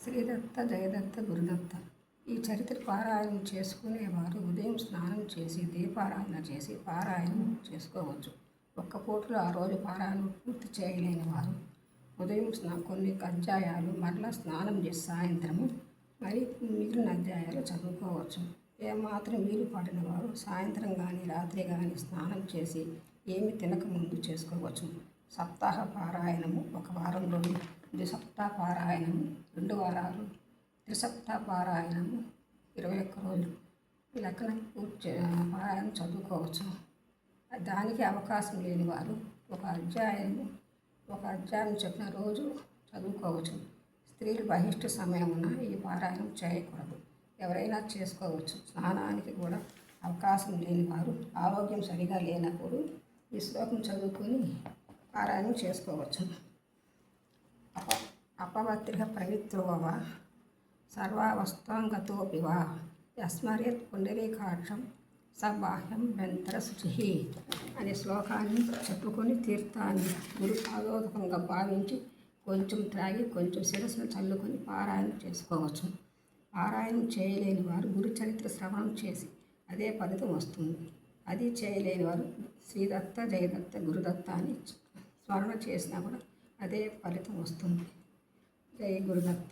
శ్రీదత్త జయదత్త గురుదత్త. ఈ చరిత్ర పారాయణం చేసుకునేవారు ఉదయం స్నానం చేసి దీపారాధన చేసి పారాయణం చేసుకోవచ్చు. ఒక్క పూటలో ఆ రోజు పారాయణం పూర్తి చేయలేని వారు ఉదయం కొన్ని అధ్యాయాలు మరలా స్నానం చేసి సాయంత్రము మరి మిగిలిన అధ్యాయాలు చదువుకోవచ్చు. ఏమాత్రం వీలు పడిన వారు సాయంత్రం కానీ రాత్రి కానీ స్నానం చేసి ఏమి తినకముందు చేసుకోవచ్చు. సప్తాహ పారాయణము ఒక వారంలోని ద్విసప్తాహ పారాయణము 2 వారాలు, త్రిసప్తాహ పారాయణము 21 రోజులు. ఈ లెక్కన పారాయణం చదువుకోవచ్చు. దానికి అవకాశం లేని వారు ఒక అధ్యాయం చెప్పిన రోజు చదువుకోవచ్చు. స్త్రీలు బహిష్టు సమయమున ఈ పారాయణం చేయకూడదు. ఎవరైనా చేసుకోవచ్చు. స్నానానికి కూడా అవకాశం లేని వారు ఆరోగ్యం సరిగా లేనప్పుడు ఈ శ్లోకం చదువుకొని పారాయణం చేసుకోవచ్చు. అపవర్తిక ప్రవిత్రోవ సర్వావస్థాంగతోపి వా యస్మరేత్ పుండరీకాక్షం సబాహ్యం వెంతర శుచి అనే శ్లోకాన్ని చెప్పుకొని తీర్థాన్ని గురు పాదోదకంగా భావించి కొంచెం త్రాగి కొంచెం శిరస్సును చల్లుకొని పారాయణం చేసుకోవచ్చు. పారాయణం చేయలేని వారు గురు చరిత్ర శ్రవణం చేసి అదే ఫలితం వస్తుంది. అది చేయలేని వారు శ్రీదత్త జయదత్త గురుదత్త అని స్మరణ చేసినా కూడా అదే ఫలితం వస్తుంది. జై గురుదత్త.